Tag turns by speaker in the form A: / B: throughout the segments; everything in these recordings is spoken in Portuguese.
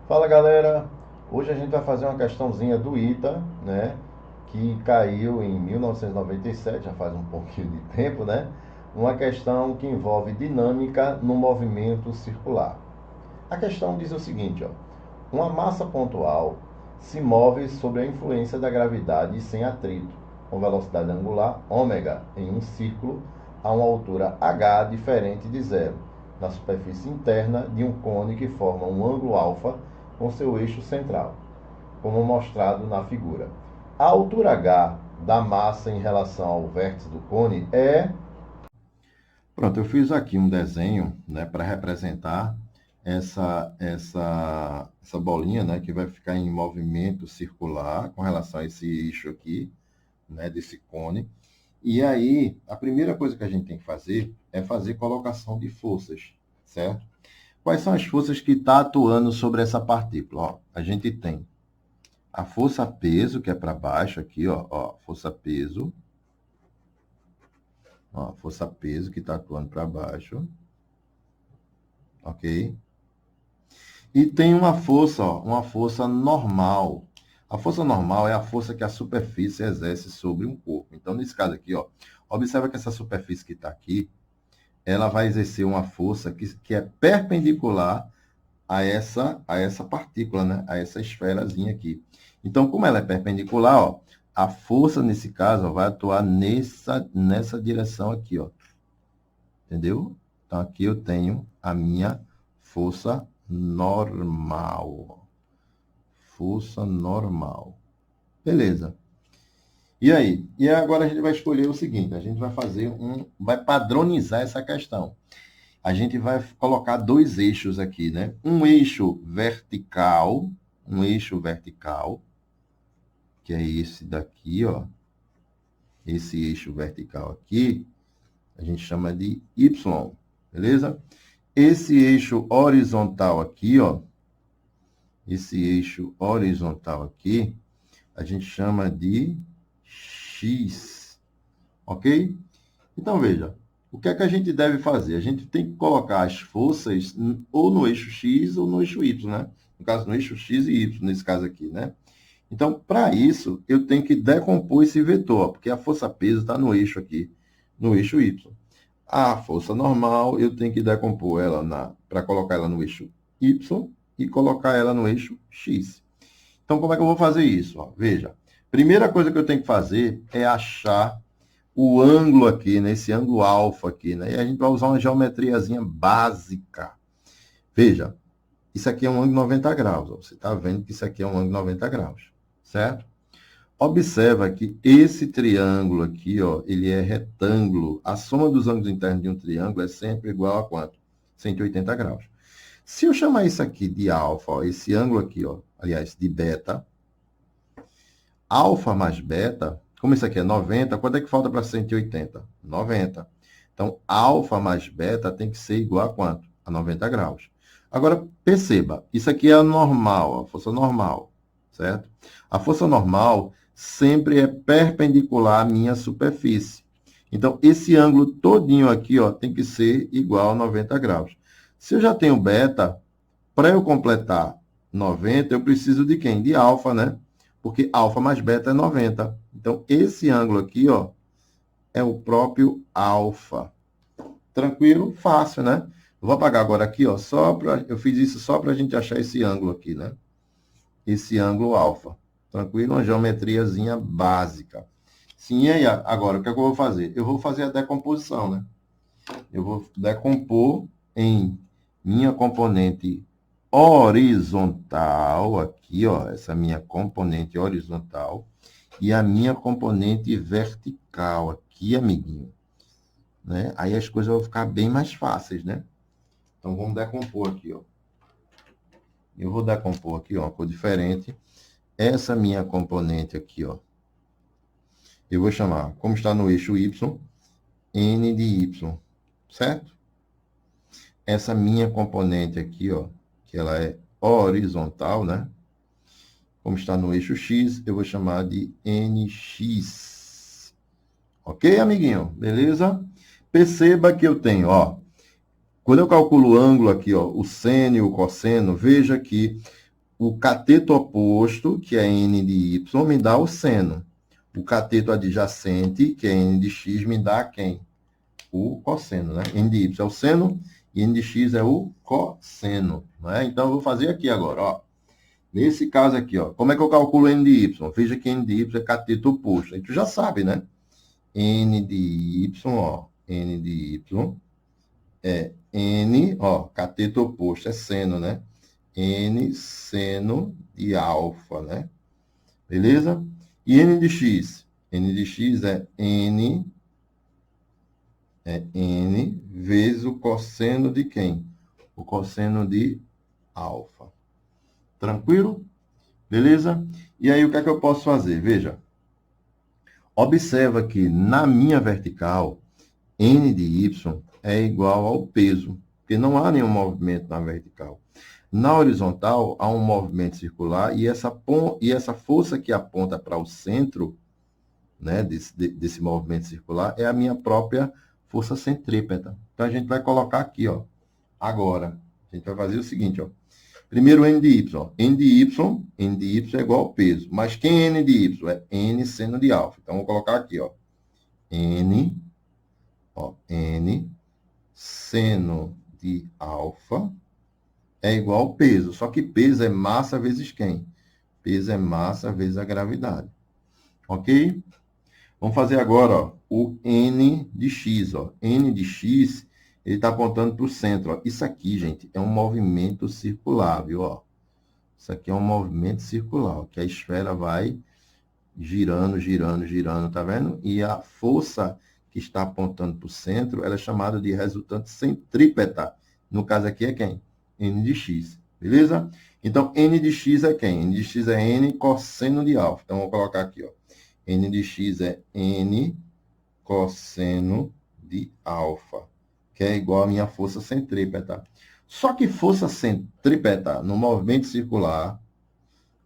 A: Fala galera, hoje a gente vai fazer uma questãozinha do ITA, né? Que caiu em 1997, já faz um pouquinho de tempo, né? Uma questão que envolve dinâmica no movimento circular. A questão diz o seguinte, ó: uma massa pontual se move sob a influência da gravidade sem atrito, com velocidade angular ômega em um círculo a uma altura h diferente de zero, na superfície interna de um cone que forma um ângulo alfa com seu eixo central, como mostrado na figura. A altura h da massa em relação ao vértice do cone é... Pronto, eu fiz aqui um desenho, né, para representar essa bolinha, né, que vai ficar em movimento circular com relação a esse eixo aqui, né, desse cone. E aí, a primeira coisa que a gente tem que fazer é fazer colocação de forças, certo? Quais são as forças que estão atuando sobre essa partícula? Ó, a gente tem a força-peso, que é para baixo aqui, ó, força-peso. Ó, força-peso que está atuando para baixo. Ok? E tem uma força, ó, uma força normal. A força normal é a força que a superfície exerce sobre um corpo. Então, nesse caso aqui, ó, observa que essa superfície que está aqui, ela vai exercer uma força que é perpendicular a essa partícula, né? A essa esferazinha aqui. Então, como ela é perpendicular, ó, a força, nesse caso, ó, vai atuar nessa direção aqui, ó. Entendeu? Então, aqui eu tenho a minha força normal. Força normal. Beleza. E aí? E agora a gente vai escolher o seguinte, a gente vai padronizar essa questão. A gente vai colocar dois eixos aqui, né? Um eixo vertical, que é esse daqui, ó. Esse eixo vertical aqui, a gente chama de Y, beleza? Esse eixo horizontal aqui, ó. Esse eixo horizontal aqui, a gente chama de X, ok? Então, veja, o que é que a gente deve fazer? A gente tem que colocar as forças ou no eixo X ou no eixo Y, né? No caso, no eixo X e Y, nesse caso aqui, né? Então, para isso, eu tenho que decompor esse vetor, porque a força-peso está no eixo aqui, no eixo Y. A força normal, eu tenho que decompor ela para colocar ela no eixo Y e colocar ela no eixo X. Então, como é que eu vou fazer isso? Ó, veja, primeira coisa que eu tenho que fazer é achar o ângulo aqui, né? Esse ângulo alfa aqui, né? E a gente vai usar uma geometriazinha básica. Veja, isso aqui é um ângulo de 90 graus. Ó. Você está vendo que isso aqui é um ângulo de 90 graus, certo? Observa que esse triângulo aqui, ó, ele é retângulo. A soma dos ângulos internos de um triângulo é sempre igual a quanto? 180 graus. Se eu chamar isso aqui de alfa, ó, esse ângulo aqui, ó, aliás, de beta, alfa mais beta, como isso aqui é 90, quanto é que falta para 180? 90. Então, alfa mais beta tem que ser igual a quanto? A 90 graus. Agora, perceba, isso aqui é a normal, a força normal, certo? A força normal sempre é perpendicular à minha superfície. Então, esse ângulo todinho aqui, ó, tem que ser igual a 90 graus. Se eu já tenho beta, para eu completar 90, eu preciso de quem? De alfa, né? Porque alfa mais beta é 90. Então, esse ângulo aqui, ó, é o próprio alfa. Tranquilo? Fácil, né? Vou apagar agora aqui, ó, eu fiz isso só para a gente achar esse ângulo aqui, né? Esse ângulo alfa. Tranquilo? Uma geometriazinha básica. Sim, e aí, agora, o que é que eu vou fazer? Eu vou fazer a decomposição, né? Eu vou decompor em minha componente horizontal, aqui, ó, essa minha componente horizontal, e a minha componente vertical, aqui, amiguinho. Né? Aí as coisas vão ficar bem mais fáceis, né? Então, vamos decompor aqui, ó. Eu vou decompor aqui, ó, uma cor diferente. Essa minha componente aqui, ó, eu vou chamar, como está no eixo Y, N de Y, certo? Essa minha componente aqui, ó, que ela é horizontal, né? Como está no eixo X, eu vou chamar de NX. Ok, amiguinho? Beleza? Perceba que eu tenho, ó, quando eu calculo o ângulo aqui, ó, o seno e o cosseno, veja que o cateto oposto, que é n de y, me dá o seno. O cateto adjacente, que é n de x, me dá quem? O cosseno, né? N de y é o seno e n de x é o cosseno, né? Então, eu vou fazer aqui agora, ó. Nesse caso aqui, ó, como é que eu calculo n de y? Veja que n de y é cateto oposto. Aí tu já sabe, né? N de y, ó, n de y é n, ó, cateto oposto é seno, né? N seno de alfa, né? Beleza? E n de x? N de x é n vezes o cosseno de quem? O cosseno de alfa. Tranquilo? Beleza? E aí, o que é que eu posso fazer? Veja. Observa que na minha vertical, n de y é igual ao peso, porque não há nenhum movimento na vertical. Na horizontal, há um movimento circular e essa força que aponta para o centro, né, desse movimento circular é a minha própria força centrípeta. Então, a gente vai colocar aqui, ó. Agora, a gente vai fazer o seguinte, ó. Primeiro, n de y. N de y é igual ao peso. Mas quem é n de y? É n seno de alfa. Então, vou colocar aqui, ó. N seno de alfa é igual ao peso. Só que peso é massa vezes quem? Peso é massa vezes a gravidade. Ok? Vamos fazer agora, ó, o N de X, ó. N de X, ele está apontando para o centro, ó. Isso aqui, gente, é um movimento circular, viu, ó? Isso aqui é um movimento circular, ó, que a esfera vai girando, girando, girando, tá vendo? E a força que está apontando para o centro, ela é chamada de resultante centrípeta. No caso aqui é quem? N de X, beleza? Então, N de X é quem? N de X é N cosseno de alfa. Então, vou colocar aqui, ó. N de x é N cosseno de alfa, que é igual à minha força centrípeta. Só que força centrípeta no movimento circular,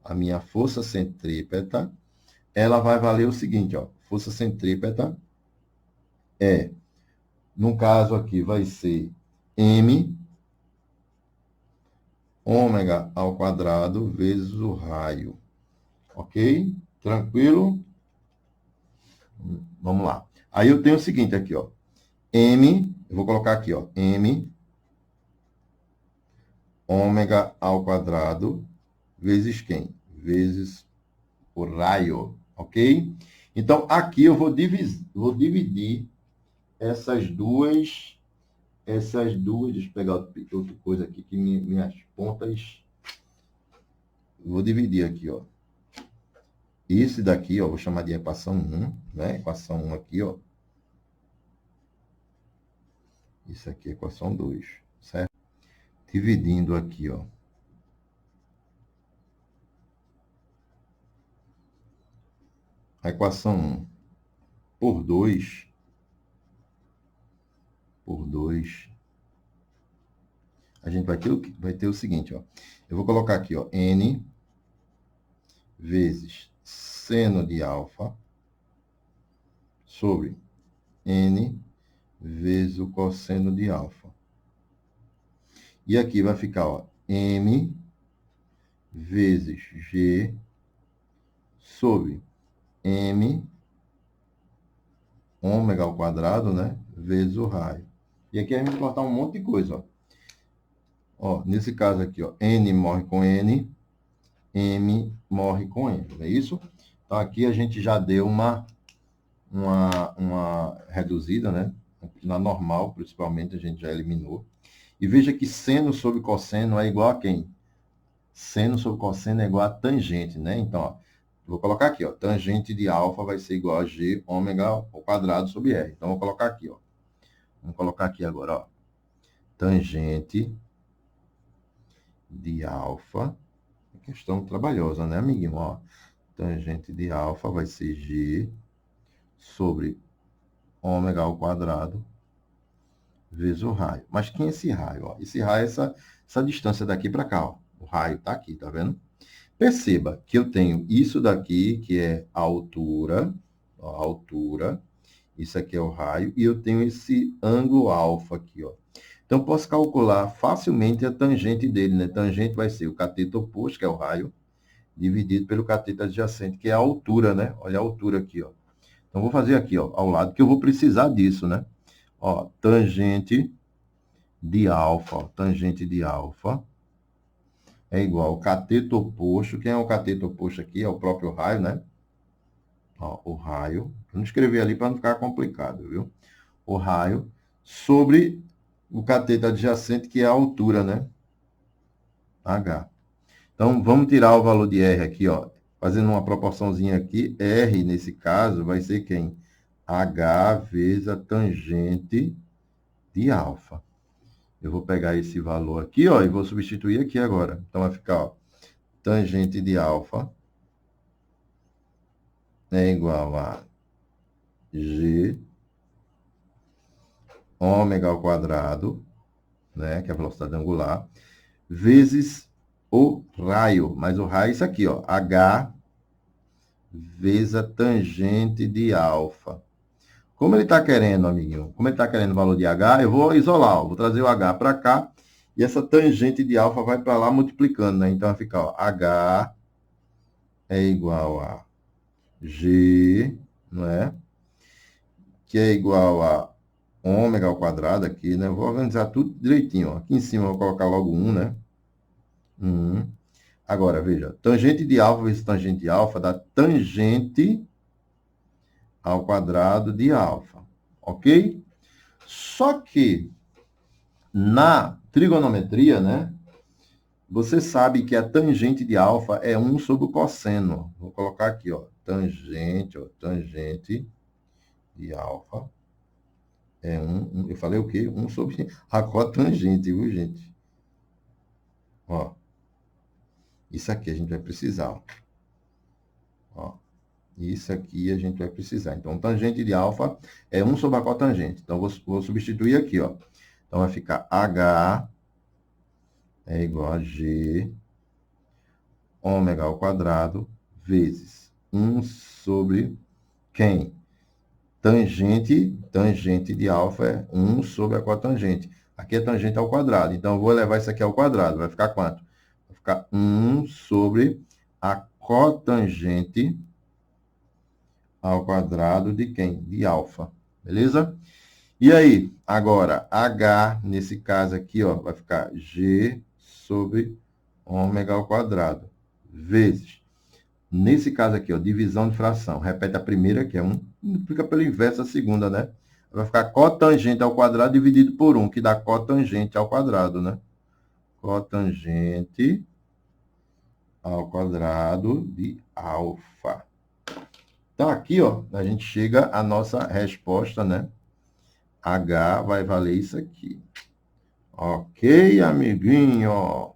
A: a minha força centrípeta, ela vai valer o seguinte, ó. Força centrípeta no caso aqui, vai ser m ômega ao quadrado vezes o raio. Ok? Tranquilo? Vamos lá. Aí eu tenho o seguinte aqui, ó. M, eu vou colocar aqui, ó. M ômega ao quadrado vezes quem? Vezes o raio, ok? Então, aqui eu vou dividir essas duas, deixa eu pegar outra coisa aqui, que minhas pontas, vou dividir aqui, ó. Esse daqui, ó, vou chamar de equação 1, né? Equação 1 aqui, ó. Isso aqui é equação 2, certo? Dividindo aqui, ó. A equação 1 por 2, a gente vai ter o seguinte, ó. Eu vou colocar aqui, ó, n vezes seno de alfa sobre n vezes o cosseno de alfa. E aqui vai ficar, ó, m vezes g sobre m ômega ao quadrado, né, vezes o raio. E aqui a gente vai cortar um monte de coisa, ó. Ó, nesse caso aqui, ó, n morre com n, m morre com m, não é isso? Então, aqui a gente já deu uma reduzida, né? Na normal, principalmente, a gente já eliminou. E veja que seno sobre cosseno é igual a quem? Seno sobre cosseno é igual a tangente, né? Então, ó, vou colocar aqui, ó, tangente de alfa vai ser igual a g ômega ao quadrado sobre r. Então, vou colocar aqui, ó. Vamos colocar aqui agora, ó. Tangente de alfa, questão trabalhosa, né, amiguinho? Ó, tangente de alfa vai ser g sobre ômega ao quadrado vezes o raio. Mas quem é esse raio? Ó? Esse raio é essa distância daqui para cá. Ó. O raio está aqui, tá vendo? Perceba que eu tenho isso daqui, que é a altura, ó, a altura. Isso aqui é o raio. E eu tenho esse ângulo alfa aqui, ó. Então, posso calcular facilmente a tangente dele, né? Tangente vai ser o cateto oposto, que é o raio, dividido pelo cateto adjacente, que é a altura, né? Olha a altura aqui, ó. Então, vou fazer aqui, ó, ao lado, que eu vou precisar disso, né? Ó, tangente de alfa, ó, tangente de alfa é igual ao cateto oposto. Quem é o cateto oposto aqui? É o próprio raio, né? Ó, o raio. Eu não escrevi ali para não ficar complicado, viu? O raio sobre o cateto adjacente, que é a altura, né? H. Então, vamos tirar o valor de R aqui, ó. Fazendo uma proporçãozinha aqui, R, nesse caso, vai ser quem? H vezes a tangente de alfa. Eu vou pegar esse valor aqui, ó, e vou substituir aqui agora. Então, vai ficar, ó, tangente de alfa é igual a G ômega ao quadrado, né, que é a velocidade angular, vezes o raio. Mas o raio é isso aqui, ó, H vezes a tangente de alfa. Como ele está querendo, amiguinho, como ele está querendo o valor de H, eu vou isolar, ó, vou trazer o H para cá, e essa tangente de alfa vai para lá multiplicando, né? Então vai ficar, ó, H é igual a G, não é? Que é igual a ômega ao quadrado aqui, né? Eu vou organizar tudo direitinho, ó. Aqui em cima eu vou colocar logo 1, né? 1. Agora, veja, tangente de alfa vezes tangente de alfa dá tangente ao quadrado de alfa, ok? Só que na trigonometria, né? Você sabe que a tangente de alfa é 1 sobre o cosseno. Vou colocar aqui, ó, tangente de alfa é 1, eu falei o quê? 1 sobre a cotangente, viu, gente? Ó, isso aqui a gente vai precisar, ó. Isso aqui a gente vai precisar. Então, tangente de alfa é 1 sobre a cotangente. Então, vou substituir aqui, ó. Então, vai ficar H é igual a G ômega ao quadrado vezes 1 sobre quem? Tangente de alfa é 1 sobre a cotangente. Aqui é tangente ao quadrado. Então, eu vou levar isso aqui ao quadrado. Vai ficar quanto? Vai ficar 1 sobre a cotangente ao quadrado de quem? De alfa. Beleza? E aí, agora, H, nesse caso aqui, ó, vai ficar G sobre ômega ao quadrado, vezes, nesse caso aqui, ó, divisão de fração. Repete a primeira, que é 1, multiplica pelo inverso a segunda, né? Vai ficar cotangente ao quadrado dividido por 1, que dá cotangente ao quadrado, né? Cotangente ao quadrado de alfa. Então, aqui, ó, a gente chega à nossa resposta, né? H vai valer isso aqui. Ok, amiguinho?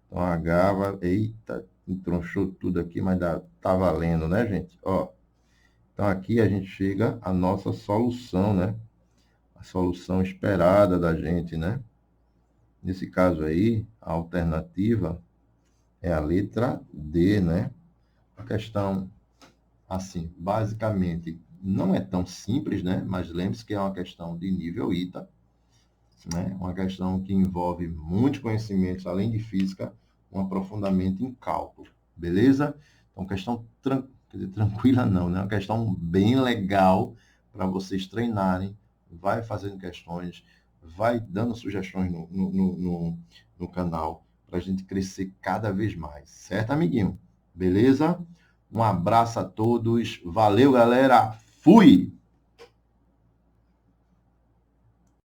A: Então, H vai... Eita, entronchou tudo aqui, mas tá valendo, né, gente? Ó, então, aqui a gente chega à nossa solução, né? A solução esperada da gente, né? Nesse caso aí, a alternativa é a letra D, né? A questão, assim, basicamente, não é tão simples, né? Mas lembre-se que é uma questão de nível ITA, né? Uma questão que envolve muitos conhecimentos, além de física, um aprofundamento em cálculo, beleza? Então, questão tranquila não, né? Uma questão bem legal para vocês treinarem, vai fazendo questões, vai dando sugestões no canal, para a gente crescer cada vez mais, certo, amiguinho? Beleza? Um abraço a todos, valeu, galera, fui!